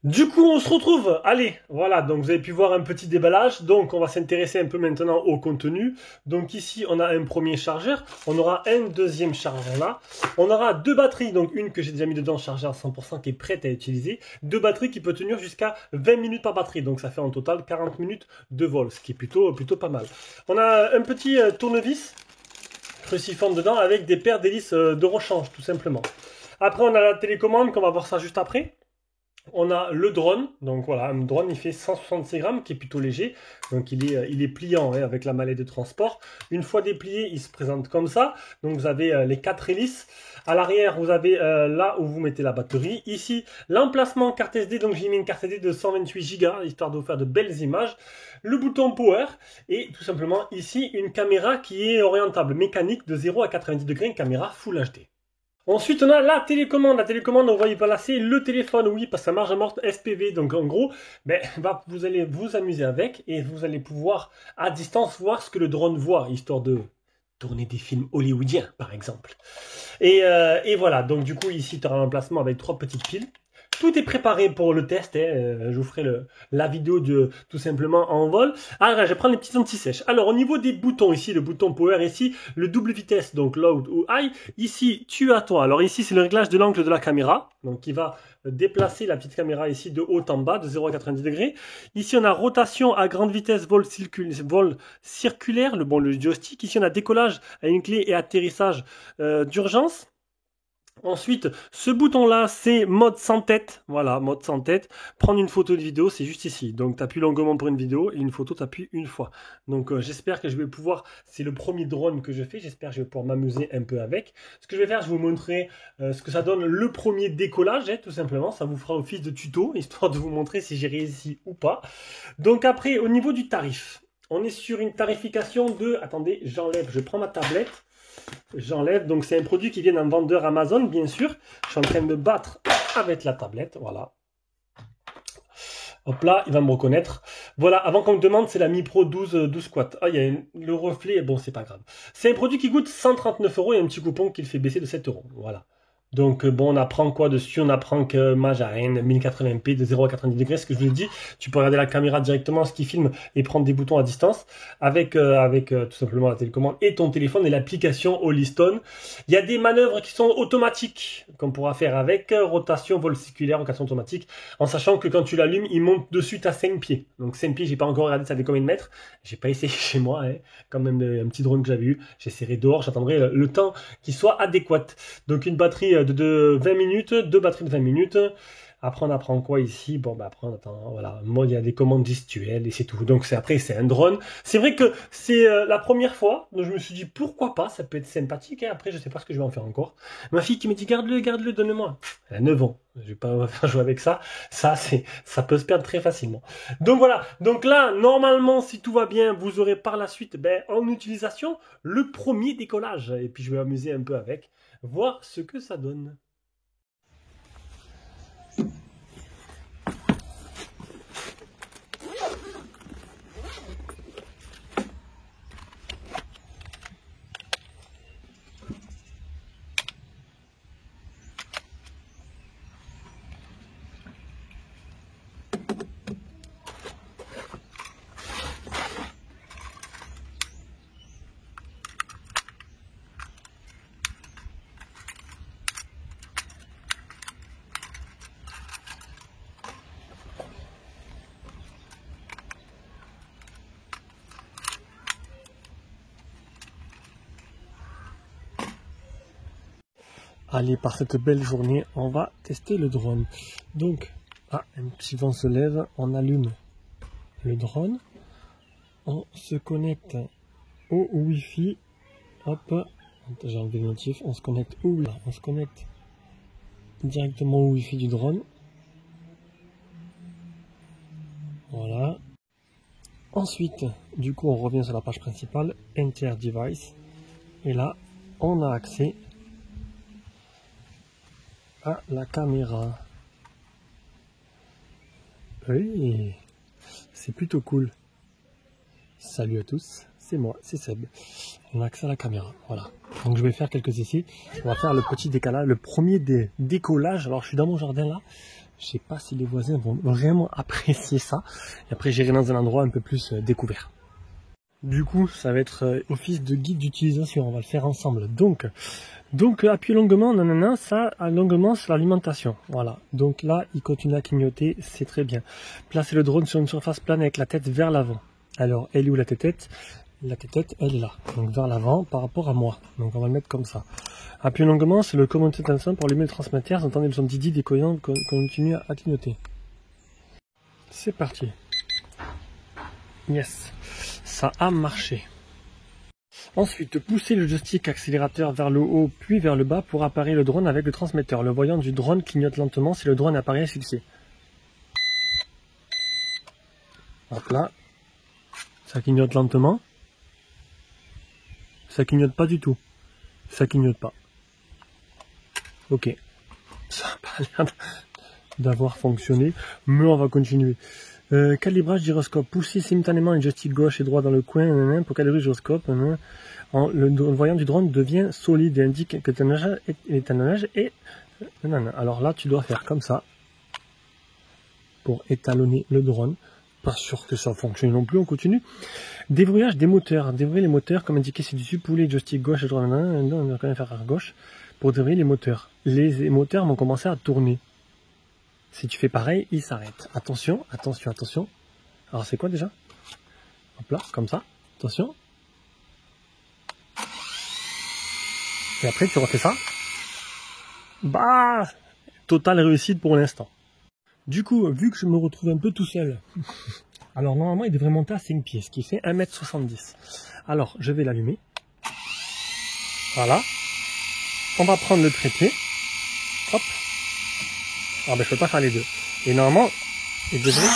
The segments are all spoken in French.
Du coup, on se retrouve. Allez, voilà, donc vous avez pu voir un petit déballage. Donc, on va s'intéresser un peu maintenant au contenu. Donc ici, on a un premier chargeur. On aura un deuxième chargeur là. On aura deux batteries. Donc une que j'ai déjà mis dedans, chargée à 100%, qui est prête à utiliser. Deux batteries qui peuvent tenir jusqu'à 20 minutes par batterie. Donc ça fait en total 40 minutes de vol, ce qui est plutôt pas mal. On a un petit tournevis cruciforme dedans avec des paires d'hélices de rechange, tout simplement. Après, on a la télécommande, qu'on va voir ça juste après. On a le drone, donc voilà, un drone il fait 166 grammes, qui est plutôt léger, donc il est pliant hein, avec la mallette de transport. Une fois déplié, il se présente comme ça, donc vous avez les 4 hélices. À l'arrière, vous avez là où vous mettez la batterie. Ici, l'emplacement carte SD, donc j'ai mis une carte SD de 128 Go, histoire de vous faire de belles images. Le bouton power, et tout simplement ici, une caméra qui est orientable, mécanique de 0 à 90 degrés, une caméra Full HD. Ensuite, on a la télécommande. La télécommande, on va y placer le téléphone, oui, parce que ça marche à morte SPV. Donc, en gros, vous allez vous amuser avec et vous allez pouvoir, à distance, voir ce que le drone voit, histoire de tourner des films hollywoodiens, par exemple. Et voilà, donc du coup, ici, tu auras un emplacement avec 3 petites piles. Tout est préparé pour le test. Je vous ferai la vidéo de tout simplement en vol. Alors, je vais prendre les petits anti-sèches. Alors, au niveau des boutons, ici, le bouton power, ici, le double vitesse, donc low ou high. Ici, tu as toi. Alors, ici, c'est le réglage de l'angle de la caméra. Donc, qui va déplacer la petite caméra ici de haut en bas, de 0 à 90 degrés. Ici, on a rotation à grande vitesse, vol circulaire, le joystick. Ici, on a décollage à une clé et atterrissage d'urgence. Ensuite, ce bouton-là, c'est mode sans tête. Voilà, mode sans tête. Prendre une photo de vidéo, c'est juste ici. Donc, tu appuies longuement pour une vidéo et une photo, tu appuies une fois. Donc, j'espère que je vais pouvoir... C'est le premier drone que je fais. J'espère que je vais pouvoir m'amuser un peu avec. Ce que je vais faire, je vais vous montrer ce que ça donne le premier décollage, hein, tout simplement. Ça vous fera office de tuto, histoire de vous montrer si j'ai réussi ou pas. Donc, après, au niveau du tarif, on est sur une tarification de... Attendez, j'enlève, je prends ma tablette. J'enlève. Donc c'est un produit qui vient d'un vendeur Amazon, bien sûr. Je suis en train de me battre avec la tablette. Voilà. Hop là, il va me reconnaître. Voilà, avant qu'on me demande, c'est la Mi Pro 12 Squat. Ah, il y a le reflet, bon, c'est pas grave. C'est un produit qui coûte 139 € et un petit coupon qui le fait baisser de 7 €. Voilà. Donc, bon, on apprend quoi dessus? On apprend que Majaren 1080p de 0 à 90 degrés, ce que je vous ai dit. Tu peux regarder la caméra directement, ce qui filme, et prendre des boutons à distance avec tout simplement la télécommande et ton téléphone et l'application Holystone. Il y a des manœuvres qui sont automatiques qu'on pourra faire avec rotation, vol circulaire, rotation automatique, en sachant que quand tu l'allumes, il monte de suite à 5 pieds. Donc 5 pieds, j'ai pas encore regardé ça fait combien de mètres. J'ai pas essayé chez moi, hein. Quand même un petit drone que j'avais eu. J'essaierai dehors, j'attendrai le temps qui soit adéquat. Donc une batterie de 20 minutes, 2 batteries de 20 minutes. Après, on apprend quoi ici? Bon, bah après, on attend, voilà. Moi, il y a des commandes gestuelles et c'est tout. Donc, après, c'est un drone. C'est vrai que c'est la première fois. Donc, je me suis dit, pourquoi pas? Ça peut être sympathique. Et après, je sais pas ce que je vais en faire encore. Ma fille qui me dit, garde-le, donne-le-moi. Elle a 9 ans. Je vais pas faire jouer avec ça. Ça peut se perdre très facilement. Donc, voilà. Donc là, normalement, si tout va bien, vous aurez par la suite, en utilisation, le premier décollage. Et puis, je vais m'amuser un peu avec. Voir ce que ça donne. Allez, par cette belle journée, on va tester le drone. Donc, un petit vent se lève, on allume le drone, on se connecte au Wi-Fi, hop, j'ai enlevé le notif, on se connecte on se connecte directement au Wi-Fi du drone. Voilà. Ensuite, du coup, on revient sur la page principale, Enter Device, et là, on a accès à la caméra. Oui, c'est plutôt cool. Salut à tous, c'est moi, c'est Seb. On a accès à la caméra, voilà. Donc je vais faire quelques essais. On va faire le petit décalage, le premier décollage. Alors je suis dans mon jardin là. Je sais pas si les voisins vont vraiment apprécier ça. Et après j'irai dans un endroit un peu plus découvert. Du coup, ça va être office de guide d'utilisation. On va le faire ensemble. Donc appuyez longuement, nanana, ça longuement sur l'alimentation. Voilà. Donc là, il continue à clignoter, c'est très bien. Placez le drone sur une surface plane avec la tête vers l'avant. Alors, elle est où la tête? La tête, elle est là. Donc vers l'avant par rapport à moi. Donc on va le mettre comme ça. Appuyez longuement sur le commande attention pour allumer le transmetteur. Vous entendez le son Didi décollant continue à clignoter. C'est parti. Yes. Ça a marché. Ensuite, poussez le joystick accélérateur vers le haut puis vers le bas pour apparaître le drone avec le transmetteur. Le voyant du drone clignote lentement si le drone apparaît fixé. Hop là. Ça clignote lentement. Ça clignote pas du tout. Ça clignote pas. Ok. Ça n'a pas l'air d'avoir fonctionné, mais on va continuer. Calibrage gyroscope. Poussez simultanément un joystick gauche et droit dans le coin pour calibrer le gyroscope. Le voyant du drone devient solide et indique que l'étalonnage est... Alors là, tu dois faire comme ça pour étalonner le drone. Pas sûr que ça fonctionne non plus, on continue. Déverrouillage des moteurs. Déverrouiller les moteurs, comme indiqué ci-dessus, poulet, joystick gauche et droit. On va quand même faire à gauche pour déverrouiller les moteurs. Les moteurs vont commencer à tourner. Si tu fais pareil, ils s'arrêtent. Attention, attention, attention. Alors c'est quoi déjà? Hop là, comme ça. Attention. Et après tu refais ça. Bah, totale réussite pour l'instant. Du coup, vu que je me retrouve un peu tout seul, alors normalement il devrait monter à 5 pieds, ce qui fait 1,70 m. Alors je vais l'allumer. Voilà. On va prendre le trépied. Hop. Alors ben je peux pas faire les deux. Et normalement, il devrait...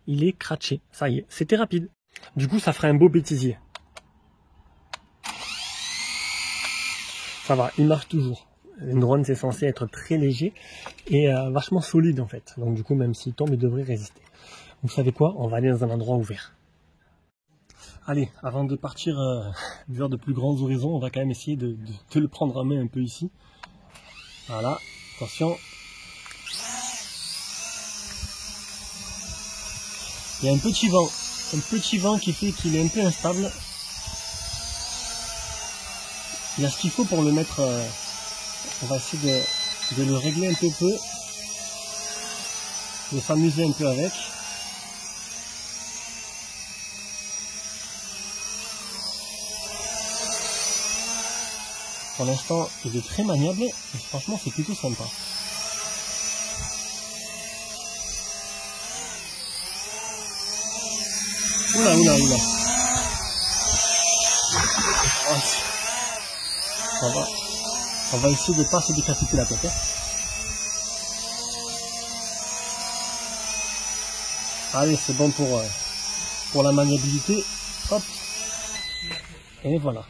il est cratché. Ça y est, c'était rapide. Du coup, ça ferait un beau bêtisier. Ça va, il marche toujours. Une drone, c'est censé être très léger et vachement solide en fait. Donc du coup, même s'il tombe, il devrait résister. Vous savez quoi? On va aller dans un endroit ouvert. Allez, avant de partir vers de plus grands horizons, on va quand même essayer de le prendre en main un peu ici. Voilà, attention. Il y a un petit vent qui fait qu'il est un peu instable. Il y a ce qu'il faut pour le mettre, on va essayer de le régler un peu, de s'amuser un peu avec. Pour l'instant, il est très maniable et franchement, c'est plutôt sympa. Oula, oula, oula. On va essayer de ne pas se décapiter la tête. Hein. Allez, c'est bon pour la maniabilité. Hop. Et voilà.